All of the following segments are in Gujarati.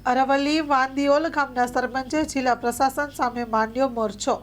અરવલ્લી વાંદિયોલ ગામના સરપંચે જિલ્લા પ્રશાસન સામે માંડ્યો મોરચો।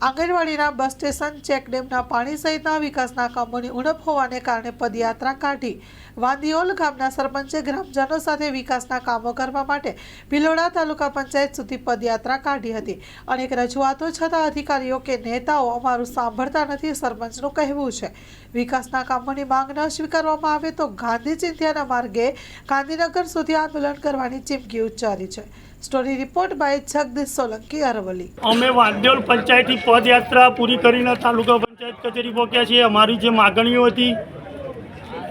આંગણવાડીના બસ સ્ટેશન, ચેકડેમના પાણી સહિતના વિકાસના કામોની ઉણપ હોવાને કારણે પદયાત્રા કાઢી વાંદિયોલ ગામના સરપંચે ગ્રામજનો સાથે વિકાસના કામો કરવા માટે ભિલોડા તાલુકા પંચાયત સુધી પદયાત્રા કાઢી હતી। અનેક રજૂઆતો છતાં અધિકારીઓ કે નેતાઓ અમારું સાંભળતા નથી। સરપંચનું કહેવું છે, વિકાસના કામોની માંગ ન સ્વીકારવામાં આવે તો ગાંધી ચિંધ્યાના માર્ગે ગાંધીનગર સુધી આંદોલન કરવાની ચીમકી ઉચ્ચારી છે। Story report by Jagdish Solanki, Aravalli. અમે વાંદિયોલ પંચાયતની પદયાત્રા પૂરી કરીને તાલુકા પંચાયત કચેરી પહોંચ્યા છીએ। અમારી જે માગણીઓ હતી,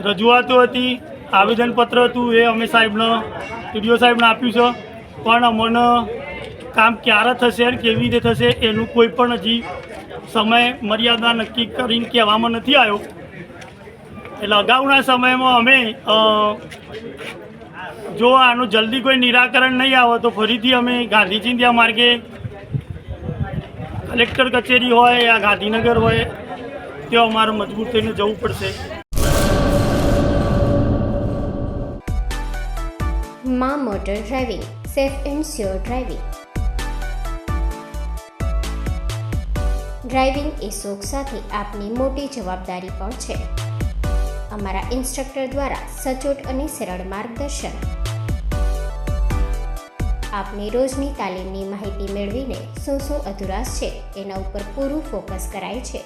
રજૂઆતો હતી, આવેદનપત્ર હતું, એ અમે સાહેબને ટીડીઓ સાહેબને આપ્યું છે, પણ અમને કામ ક્યારે થશે અને કેવી રીતે થશે એનું કોઈ પણ હજી સમય મર્યાદા નક્કી કરીને કહેવામાં નથી આવ્યો। એટલે અગાઉના સમયમાં અમે જો આનું જલ્દી કોઈ નિરાકરણ નહીં આવે તો ફરીથી અમે ગાંધી ચિંધ્યા માર્ગે કલેક્ટર કચેરી હોય યા ગાંધીનગર હોય ત્યાં અમારે મજબૂર થઈને જવું પડશે। માં motor driving, safe and sure driving. Driving એ શોખ સાથે આપની મોટી જવાબદારી પણ છે। અમારા ઇન્સ્ટ્રક્ટર દ્વારા સચોટ અને સરળ માર્ગદર્શન, આપની રોજની તાલીમની માહિતી મેળવીને શું અધુરાશ છે એના ઉપર પૂરું ફોકસ કરાય છે।